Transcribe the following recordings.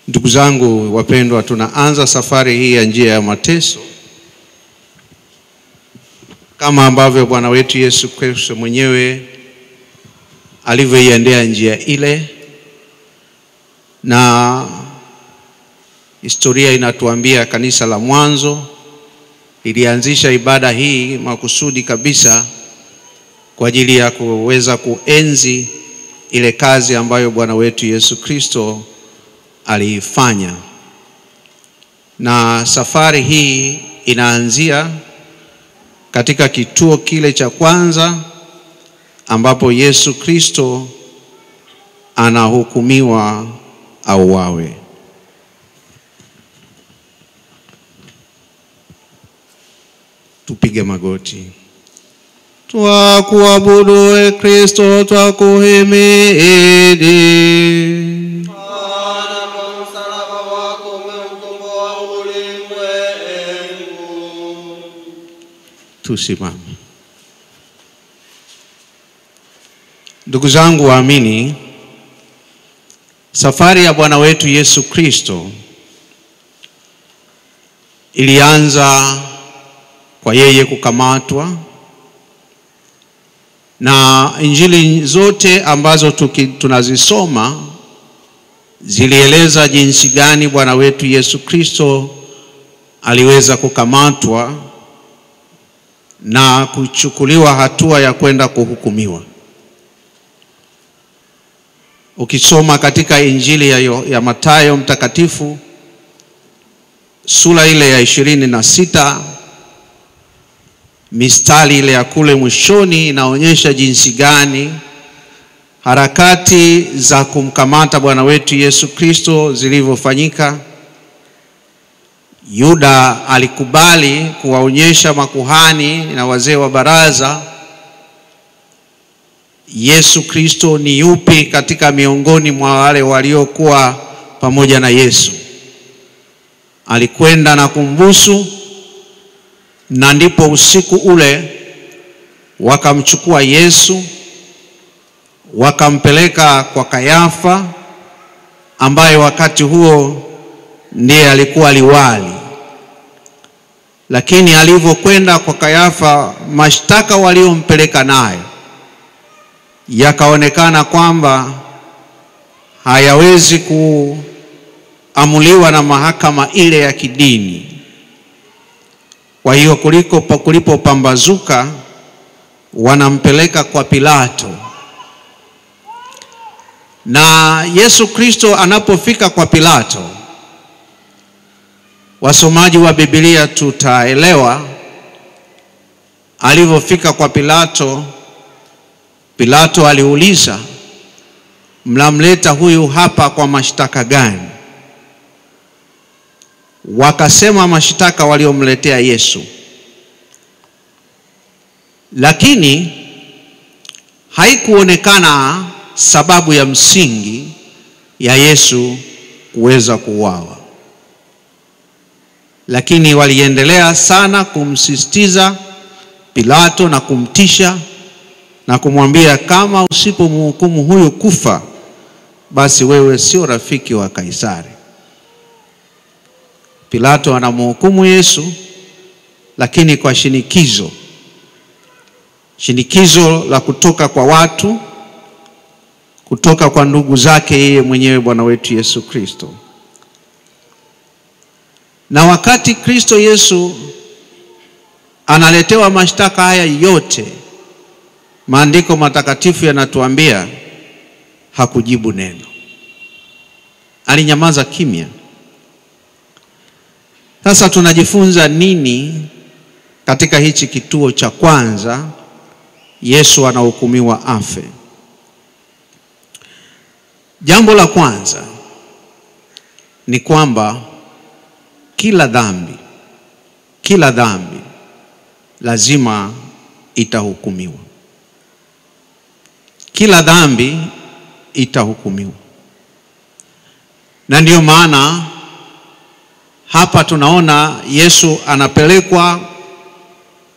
Ndugu zangu wapendwa, tunaanza safari hii ya njia ya mateso kama ambavyo Bwana wetu Yesu Kristo mwenyewe alivyoiendea njia ile, na historia inatuambia kanisa la mwanzo ilianzisha ibada hii makusudi kabisa kwa ajili ya kuweza kuenzi ile kazi ambayo Bwana wetu Yesu Kristo aliifanya. Na safari hii inaanzia katika kituo kile cha kwanza ambapo Yesu Kristo anahukumiwa auawe. Tupige magoti. Twakuabudu e Kristo, twakuhimidi. Maana kwa msalaba wako umeukomboa ulimwengu. Tusimame. Ndugu zangu waamini, safari ya Bwana wetu Yesu Kristo ilianza kwa yeye kukamatwa, na injili zote ambazo tunazisoma zilieleza jinsi gani Bwana wetu Yesu Kristo aliweza kukamatwa na kuchukuliwa hatua ya kwenda kuhukumiwa. Ukisoma katika injili ya Mathayo mtakatifu sura ile ya 26, mistari ile ya kule mwishoni inaonyesha jinsi gani harakati za kumkamata Bwana wetu Yesu Kristo zilivyofanyika. Yuda alikubali kuwaonyesha makuhani na wazee wa baraza Yesu Kristo ni yupi katika miongoni mwa wale waliokuwa pamoja na Yesu. Alikwenda na kumbusu, na ndipo usiku ule wakamchukua Yesu wakampeleka kwa Kayafa, ambaye wakati huo ndiye alikuwa liwali. Lakini alivyokwenda kwa Kayafa, mashtaka waliompeleka nayo yakaonekana kwamba hayawezi kuamuliwa na mahakama ile ya kidini. Kwa hiyo kulipopambazuka, wanampeleka kwa Pilato. Na Yesu Kristo anapofika kwa Pilato, wasomaji wa Biblia tutaelewa alivyofika kwa Pilato. Pilato aliuliza, mnamleta huyu hapa kwa mashtaka gani? Wakasema mashtaka waliomletea Yesu. Lakini haikuonekana sababu ya msingi ya Yesu kuweza kuuawa. Lakini waliendelea sana kumsisitiza Pilato na kumtisha na kumwambia, kama usipomhukumu huyu kufa, basi wewe sio rafiki wa Kaisari. Pilato anamhukumu Yesu, lakini kwa shinikizo la kutoka kwa watu, kutoka kwa ndugu zake yeye mwenyewe Bwana wetu Yesu Kristo. Na wakati Kristo Yesu analetewa mashtaka haya yote, maandiko matakatifu yanatuambia hakujibu neno. Alinyamaza kimya. Sasa tunajifunza nini katika hichi kituo cha kwanza? Yesu anahukumiwa afe. Jambo la kwanza ni kwamba kila dhambi lazima itahukumiwa. Kila dhambi itahukumiwa. Na ndio maana hapa tunaona Yesu anapelekwa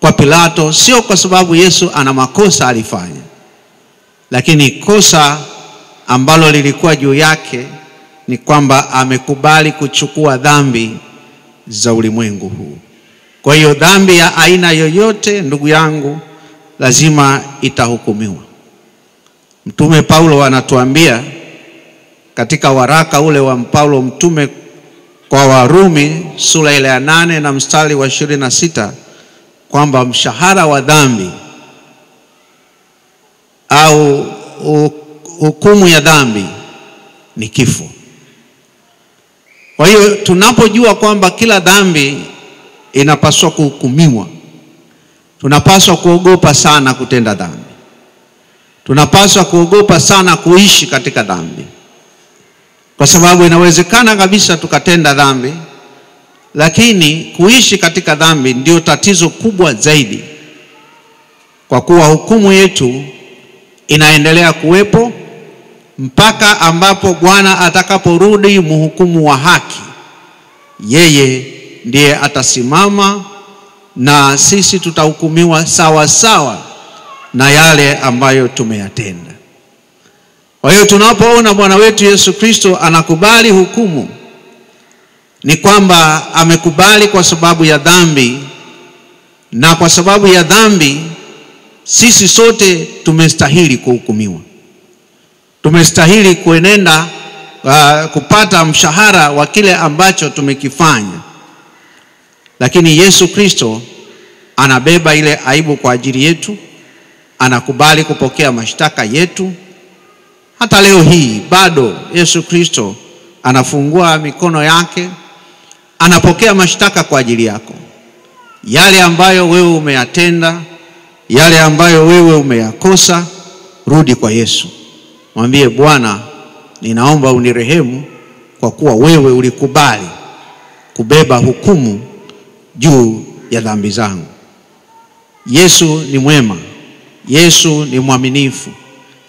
kwa Pilato, sio kwa sababu Yesu ana makosa alifanya, lakini kosa ambalo lilikuwa juu yake ni kwamba amekubali kuchukua dhambi za ulimwengu huu. Kwa hiyo dhambi ya aina yoyote, ndugu yangu, lazima itahukumiwa. Mtume Paulo anatuambia katika waraka ule wa Paulo mtume kwa Warumi sura ile ya 8 na mstari wa 26 kwamba mshahara wa dhambi au hukumu ya dhambi ni kifo. Kwa hiyo tunapojua kwamba kila dhambi inapaswa kuhukumiwa, tunapaswa kuogopa sana kutenda dhambi. Tunapaswa kuogopa sana kuishi katika dhambi. Kwa sababu inawezekana kabisa tukatenda dhambi, lakini kuishi katika dhambi ndio tatizo kubwa zaidi. Kwa kuwa hukumu yetu inaendelea kuwepo mpaka ambapo Bwana atakaporudi mhukumu wa haki. Yeye ndiye atasimama na sisi tutahukumiwa sawa sawa na yale ambayo tumeyatenda. Kwa hiyo tunapoona Bwana wetu Yesu Kristo anakubali hukumu, ni kwamba amekubali kwa sababu ya dhambi, na kwa sababu ya dhambi sisi sote tumestahili kuhukumiwa. Tumestahili kuenenda kupata mshahara wa kile ambacho tumekifanya. Lakini Yesu Kristo anabeba ile aibu kwa ajili yetu, anakubali kupokea mashtaka yetu. Hata leo hii bado Yesu Kristo anafungua mikono yake, anapokea mashtaka kwa ajili yako. Yale ambayo wewe umeyatenda, yale ambayo wewe umeyakosa, rudi kwa Yesu. Mwambie, Bwana, ninaomba unirehemu kwa kuwa wewe ulikubali kubeba hukumu juu ya dhambi zangu. Yesu ni mwema. Yesu ni mwaminifu.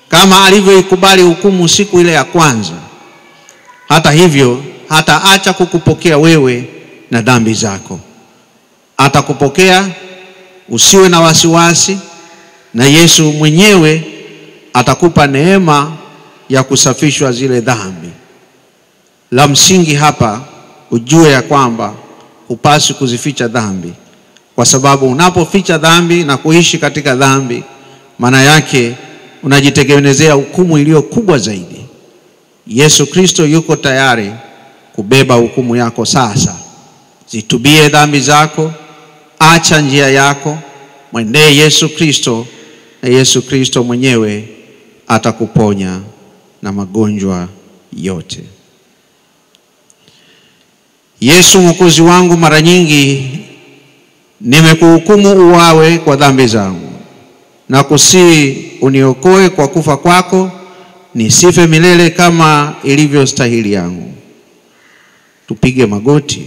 Kama alivyoikubali hukumu siku ile ya kwanza, hata hivyo hataacha kukupokea wewe na dhambi zako. Atakupokea, usiwe na wasiwasi, na Yesu mwenyewe atakupa neema ya kusafishwa zile dhambi. La msingi hapa ujue ya kwamba hupaswi kuzificha dhambi, kwa sababu unapoficha dhambi na kuishi katika dhambi, maana yake unajitengenezea hukumu iliyo kubwa zaidi. Yesu Kristo yuko tayari kubeba hukumu yako sasa. Zitubie dhambi zako, acha njia yako, mwendee Yesu Kristo, na Yesu Kristo mwenyewe atakuponya na magonjwa yote. Yesu Mwokozi wangu, mara nyingi nimekuhukumu uwawe kwa dhambi zangu, na kusihi uniokoe kwa kufa kwako, nisife milele kama ilivyo stahili yangu. Tupige magoti.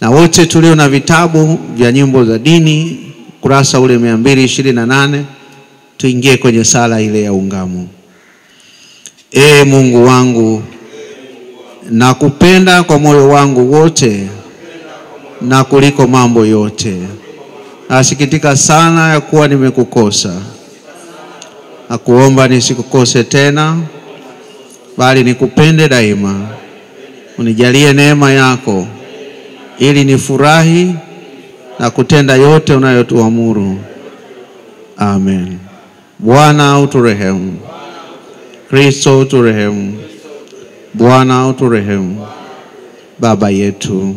Na wote tulio na vitabu vya nyimbo za dini, kurasa ule 228, tuingie kwenye sala ile ya ungamo. Ee Mungu wangu, nakupenda kwa moyo wangu wote na kuliko mambo yote. Nasikitika sana ya kuwa nimekukosa. Nakuomba nisikukose tena, bali nikupende daima. Unijalie neema yako ili nifurahi na kutenda yote unayotuamuru. Amen. Bwana uturehemu. Kristo uturehemu. Bwana uturehemu. Baba yetu